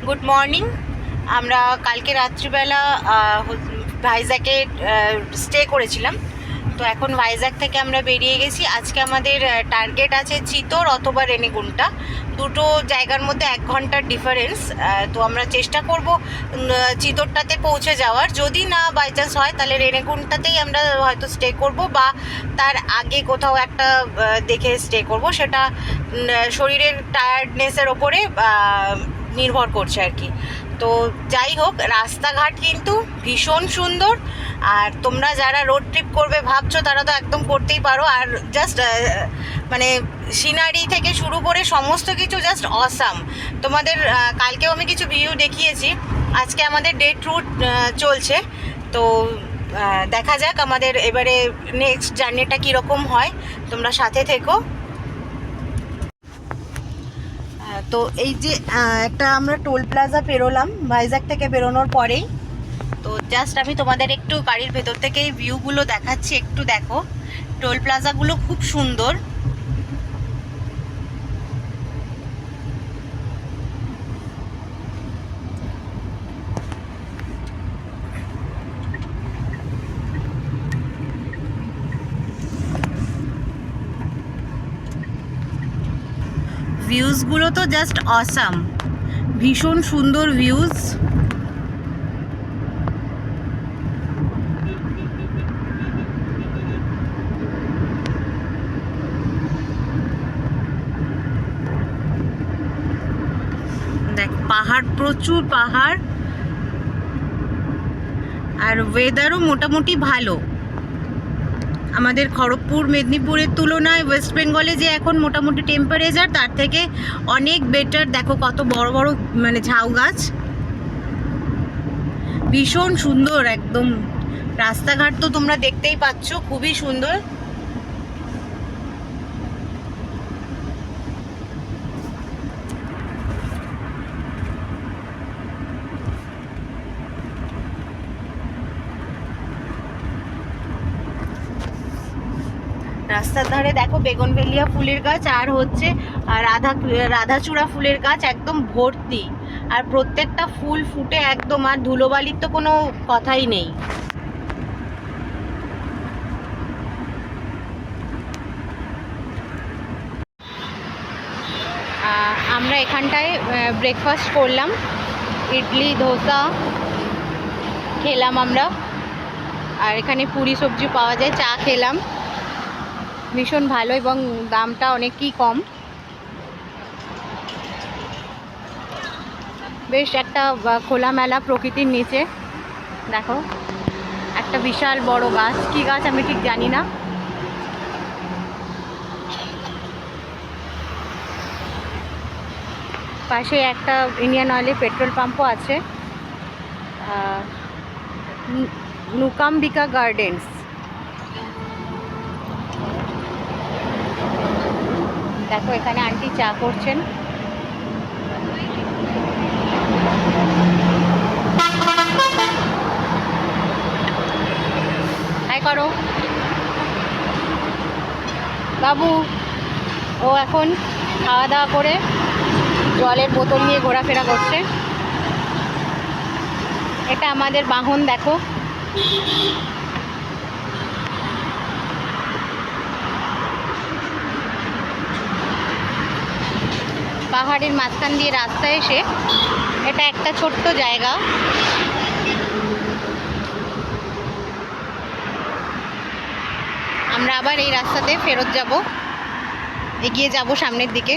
Good morning. আমরা কালকে রাত্রিবেলা ভাইজ্যাগে স্টে করেছিলাম। তো এখন ভাইজ্যাগ থেকে আমরা বেরিয়ে গেছি। আজকে আমাদের টার্গেট আছে চিতোর অথবা রেনিগুন্টা, দুটো জায়গার মধ্যে 1 ঘন্টার ডিফারেন্স। তো আমরা চেষ্টা করব চিতোরটাতে পৌঁছে যাওয়ার। যদি না বাই চান্স হয় তাহলে রেনিগুন্টাতেই আমরা হয়তো স্টে করব, বা তার আগে কোথাও একটা দেখে স্টে করব। সেটা শরীরের টায়ার্ডনেসের ওপরে নির্ভর করছে আর কি। তো যাই হোক, রাস্তাঘাট কিন্তু ভীষণ সুন্দর। আর তোমরা যারা রোড ট্রিপ করবে ভাবছো তারা তো একদম করতেই পারো। আর জাস্ট মানে সিনারি থেকে শুরু করে সমস্ত কিছু জাস্ট অসাম। তোমাদের কালকেও আমি কিছু ভিউ দেখিয়েছি। আজকে আমাদের ডে ট্যুর চলছে। তো দেখা যাক আমাদের এবারে নেক্সট জার্নিটা কীরকম হয়। তোমরা সাথে থেকো। তো এই যে একটা আমরা টোল প্লাজা পেরোলাম ভাইজ্যাগ থেকে বেরোনোর পরেই। তো জাস্ট আমি তোমাদের একটু গাড়ির ভেতর থেকে এই ভিউগুলো দেখাচ্ছি, একটু দেখো। টোল প্লাজাগুলো খুব সুন্দর। ভিউজগুলো তো জাস্ট অসাম, ভীষণ সুন্দর ভিউজ। দেখ, পাহাড়, প্রচুর পাহাড়। আর ওয়েদারও মোটামুটি ভালো। আমাদের খড়গপুর মেদিনীপুরের তুলনায় ওয়েস্ট বেঙ্গলে যে এখন মোটামুটি টেম্পারেচার, তার থেকে অনেক বেটার। দেখো কত বড় বড় মানে ঝাউ গাছ, ভীষণ সুন্দর একদম। রাস্তাঘাট তো তোমরা দেখতেই পাচ্ছ, খুবই সুন্দর। রাস্তার ধারে দেখো বেগুনভেলিয়া ফুলের গাছ, আর হচ্ছে রাধাচূড়া ফুলের গাছ একদম ভর্তি। আর প্রত্যেকটা ফুল ফুটে একদম, আর ধুলোবালির তো কোনো কথাই নেই। আমরা এখানটায় ব্রেকফাস্ট করলাম, ইডলি ধোসা খেলাম আমরা। আর এখানে পুরি সবজি পাওয়া যায়, চা খেলাম, ভীষণ ভালো এবং দামটা অনেকই কম। বেশ একটা খোলামেলা প্রকৃতির নিচে দেখো একটা বিশাল বড় গাছ, কি গাছ আমি ঠিক জানি না। পাশে একটা ইন্ডিয়ান অয়েলের পেট্রোল পাম্পও আছে। নুকাম্বিকা গার্ডেন্স। দেখো এখানে আন্টি চা করছেন। হাই করো বাবু। ও এখন খাওয়া দাওয়া করে জলের বোতল নিয়ে ঘোরাফেরা করছে। এটা আমাদের বাহন, দেখো। পাহাড়ের মাঝখান দিয়ে রাস্তা এসে এটা একটা ছোট্ট জায়গা। আমরা আবার এই রাস্তাতে ফেরত যাব, এগিয়ে যাব সামনের দিকে।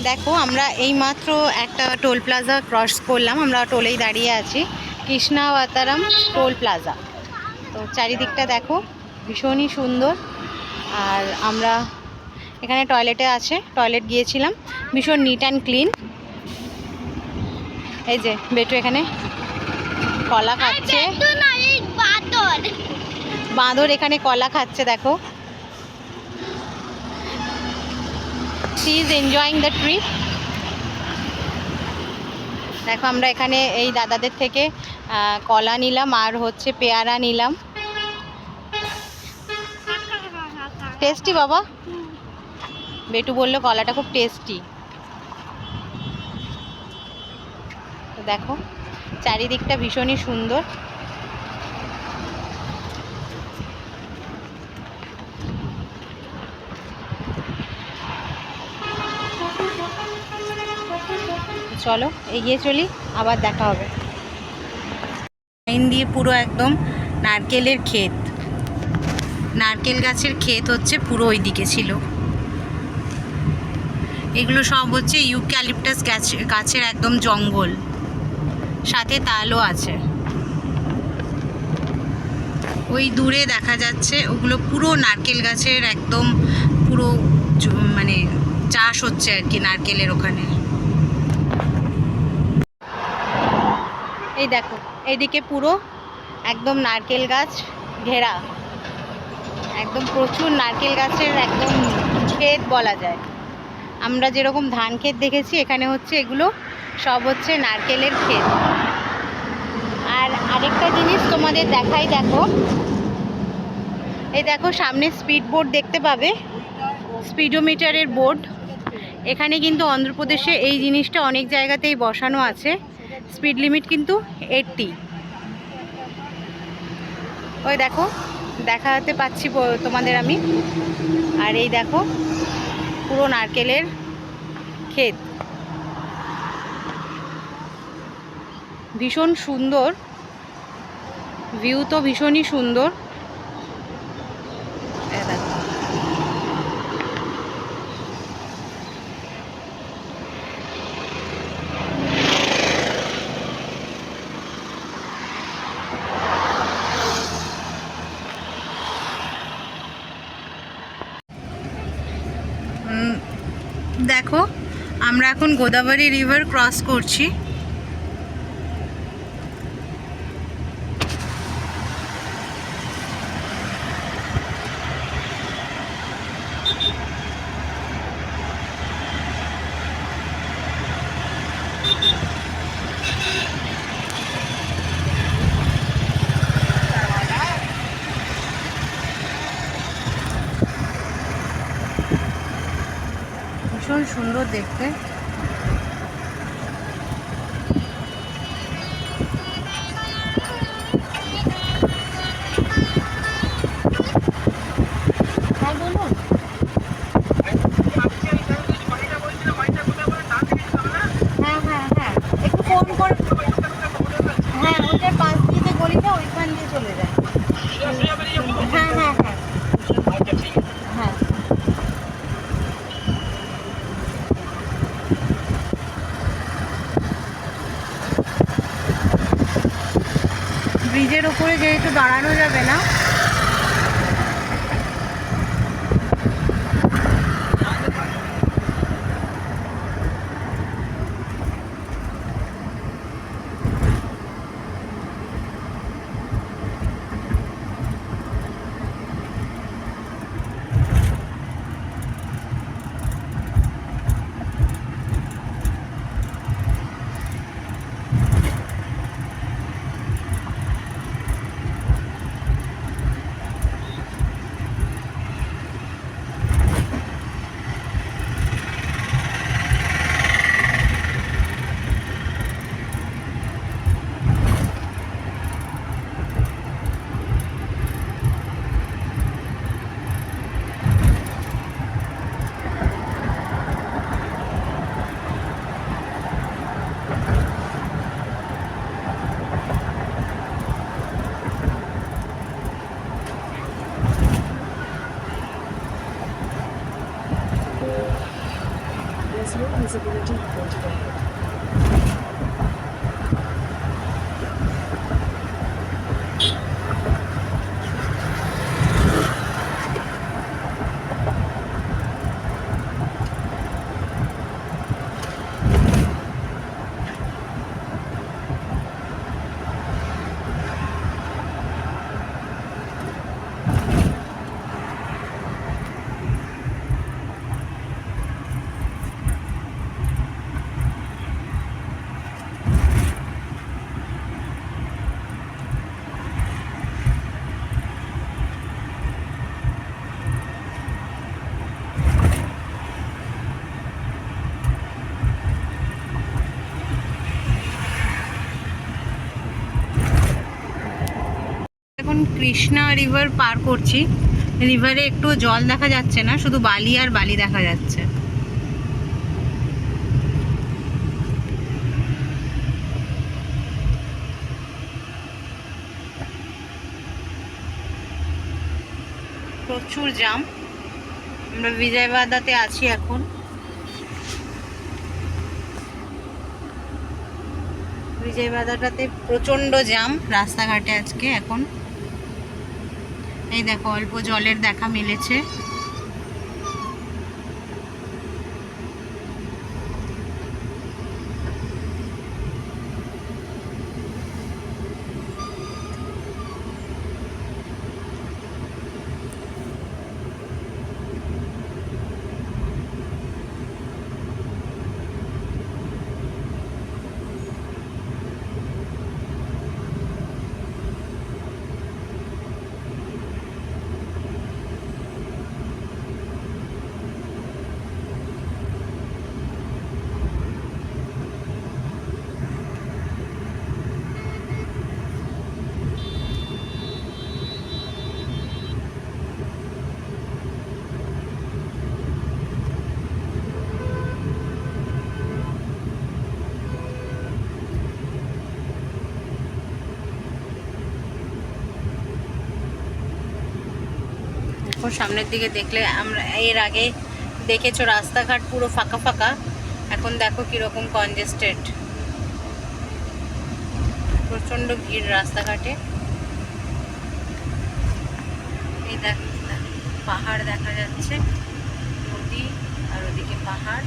দেখো আমরা এইমাত্র একটা টোল প্লাজা ক্রস করলাম, আমরা টোলেই দাঁড়িয়ে আছি, কৃষ্ণাবতারম টোল প্লাজা। তো চারিদিকটা দেখো ভীষণই সুন্দর। আর আমরা এখানে টয়লেটে আছে, টয়লেট গিয়েছিলাম, ভীষণ নিট অ্যান্ড ক্লিন। এই যে বেটু এখানে কলা খাচ্ছে, বাঁদর এখানে কলা খাচ্ছে দেখো। She is enjoying the trip. দেখো আমরা এখানে এই দাদাদের থেকে কলা নিলাম আর হচ্ছে পেয়ারা নিলাম। টেস্টি বাবা, বেটু বললো কলাটা খুব টেস্টি। তো দেখো চারিদিকটা ভীষণই সুন্দর। চলো এগিয়ে চলি, আবার দেখা হবে। লাইন দিয়ে পুরো একদম নারকেলের ক্ষেত, নারকেল গাছের ক্ষেত হচ্ছে পুরো ওই দিকে ছিল। এগুলো সব হচ্ছে ইউক্যালিপটাস গাছের একদম জঙ্গল, সাথে তালও আছে। ওই দূরে দেখা যাচ্ছে ওগুলো পুরো নারকেল গাছের একদম পুরো মানে চাষ হচ্ছে আর কি নারকেলের ওখানে। এই দেখো এইদিকে পুরো একদম নারকেল গাছ ঘেরা, একদম প্রচুর নারকেল গাছের একদম ক্ষেত বলা যায়। আমরা যেরকম ধান ক্ষেত দেখেছি, এখানে হচ্ছে এগুলো সব হচ্ছে নারকেলের ক্ষেত। আর আরেকটা জিনিস তোমাদের দেখাই, দেখো এই দেখো সামনে স্পিড বোর্ড দেখতে পাবে, স্পিডোমিটারের বোর্ড। এখানে কিন্তু অন্ধ্রপ্রদেশে এই জিনিসটা অনেক জায়গাতেই বসানো আছে। স্পিড লিমিট কিন্তু 80। ওই দেখো দেখাতে পাচ্ছি তোমাদের আমি। আর এই দেখো পুরো নারকেলের ক্ষেত, ভীষণ সুন্দর ভিউ, তো ভীষণই সুন্দর। দেখো আমরা এখন গোদাবরী রিভার ক্রস করছি। ভীষণ সুন্দর দেখতে। ব্রিজের উপরে যেহেতু দাঁড়ানো যাবে না, maximum visibility pointed ahead. এখন কৃষ্ণা রিভার পার করছি। রিভারে একটু জল দেখা যাচ্ছে না, শুধু বালি আর বালি দেখা যাচ্ছে। প্রচুর জ্যাম। আমরা বিজয়বাদাতে আছি এখন। বিজয়বাদাটাতে প্রচণ্ড জ্যাম রাস্তাঘাটে আজকে এখন। এই দেখো অল্প জলের দেখা মিলেছে। সামনের দিকে দেখলে, আমরা এর আগে দেখেছো রাস্তাঘাট পুরো ফাঁকা ফাঁকা, এখন দেখো কিরকম কনজেস্টেড। প্রচণ্ড ভিড় রাস্তাঘাটে। এই দেখো পাহাড় দেখা যাচ্ছে, নদী আর ওদিকে পাহাড়।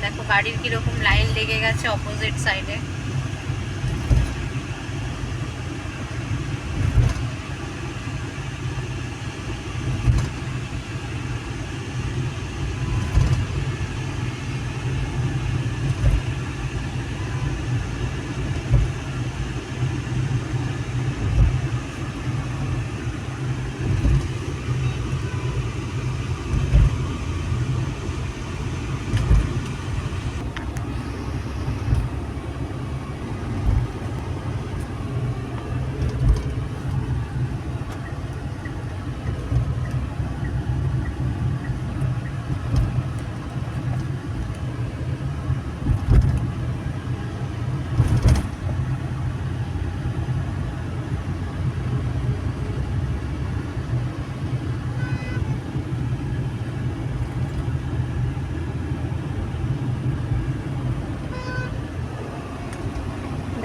দেখো গাড়ির কিরকম লাইন লেগে গেছে অপোজিট সাইডে।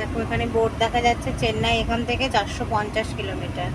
দেখো এখানে বোর্ড দেখা যাচ্ছে, চেন্নাই এখান থেকে 450 কিলোমিটার।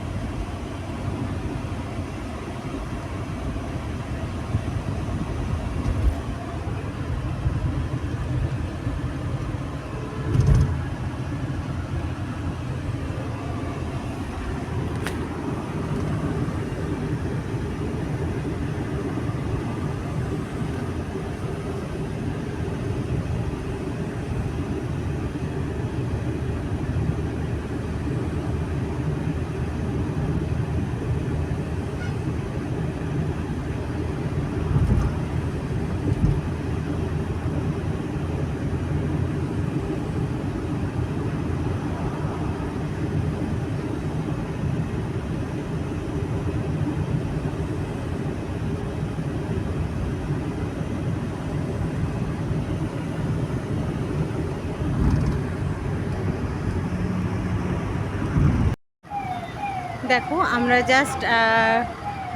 দেখো আমরা জাস্ট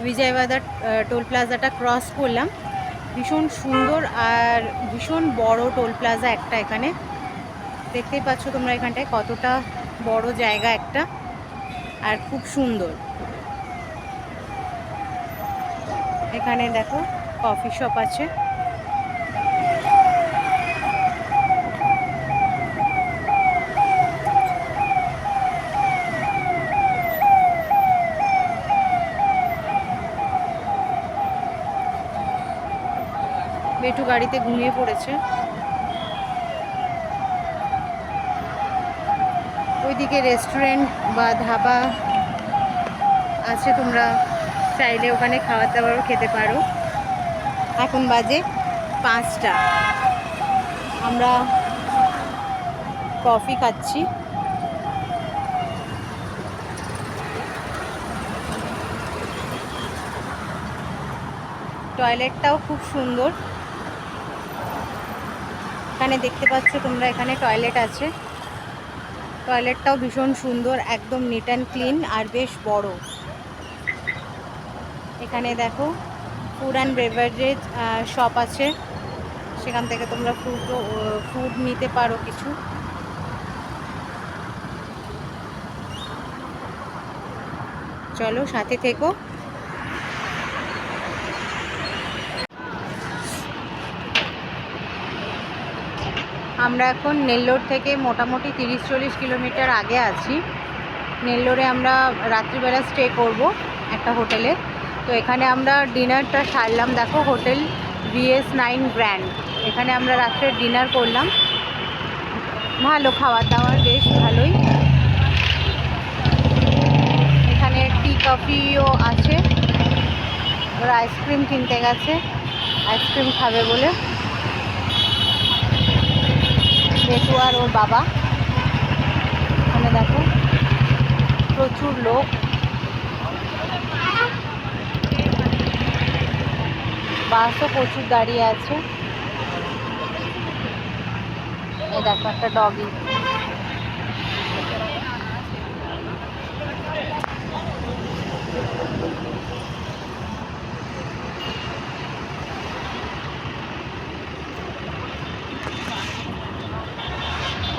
বিজয়বাদা টোল প্লাজাটা ক্রস করলাম। ভীষণ সুন্দর আর ভীষণ বড় টোল প্লাজা একটা এখানে। দেখতেই পাচ্ছ তোমরা এখানটায় কতটা বড় জায়গা একটা, আর খুব সুন্দর। এখানে দেখো কফি শপ আছে। বেটু গাড়িতে ঘুমিয়ে পড়েছে। ওইদিকে রেস্টুরেন্ট বা ধাবা আছে, তোমরা চাইলে ওখানে খাবার দাবারও খেতে পারো। এখন বাজে 5টা, আমরা কফি খাচ্ছি। টয়লেটটাও খুব সুন্দর। এখানে দেখতে পাচ্ছ তোমরা, এখানে টয়লেট আছে। টয়লেটটাও ভীষণ সুন্দর, একদম নিট অ্যান্ড ক্লিন আর বেশ বড়। এখানে দেখো ফুড অ্যান্ড বেভারেজ শপ আছে, সেখান থেকে তোমরা ফুড নিতে পারো কিছু। চলো সাথে থেকো। আমরা এখন নেল্লোর থেকে মোটামুটি 30-40 কিলোমিটার আগে আছি। নেল্লোরে আমরা রাত্রিবেলা স্টে করব একটা হোটেলে। তো এখানে আমরা ডিনারটা সারলাম, দেখো হোটেল VS9 গ্র্যান্ড। এখানে আমরা রাত্রে ডিনার করলাম। ভালো খাবার দাবার, বেশ ভালোই। এখানে টি কফিও আছে। ওরা আইসক্রিম কিনতে গেছে, আইসক্রিম খাবে বলে। বেটু আর ওর বাবা। এখানে দেখো প্রচুর লোক। বাসও প্রচুর দাঁড়িয়ে আছে। এই দেখো একটা ডগি।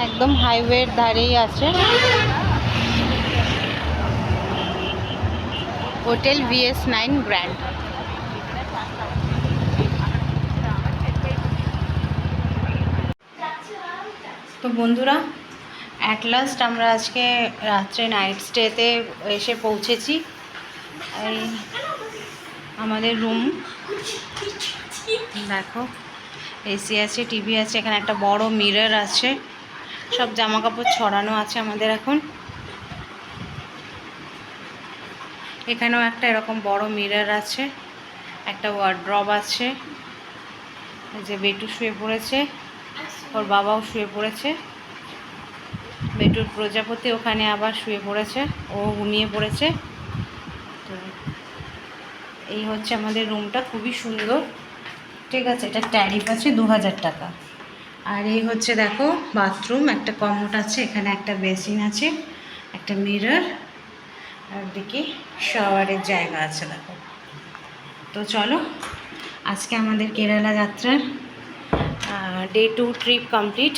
একদম হাইওয়ের ধারেই আছে হোটেল VS9 গ্র্যান্ড। তো বন্ধুরা, অ্যাট লাস্ট আমরা আজকে রাত্রে নাইট স্টেতে এসে পৌঁছেছি। এই আমাদের রুম, দেখো এসি আছে, টিভি আছে, এখানে একটা বড় মিরর আছে, সব জামা কাপড় ছড়ানো আছে আমাদের এখন। এখানেও একটা এরকম বড় মিরর আছে, একটা ওয়ার্ড্রব আছে। যে বেটু শুয়ে পড়েছে, ওর বাবাও শুয়ে পড়েছে। বেটুর প্রজাপতি ওখানে আবার শুয়ে পড়েছে, ও ঘুমিয়ে পড়েছে। তো এই হচ্ছে আমাদের রুমটা, খুবই সুন্দর। ঠিক আছে, এটা ট্যারিফ আছে 2000 টাকা। আর এই হচ্ছে দেখো বাথরুম, একটা কমোড আছে, এখানে একটা বেসিন আছে, একটা মিরর, আর দিকে শাওয়ারের জায়গা আছে দেখো। তো চলো, আজকে আমাদের কেরালা যাত্রার ডে 2 ট্রিপ কমপ্লিট।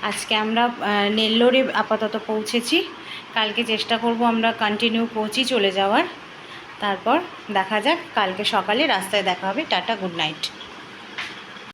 আজকে আমরা নেল্লোরে আপাতত পৌঁছেছি। কালকে চেষ্টা করব আমরা কন্টিনিউ কোচি চলে যাওয়ার। তারপর দেখা যাক, কালকে সকালে রাস্তায় দেখা হবে। Tata, good night.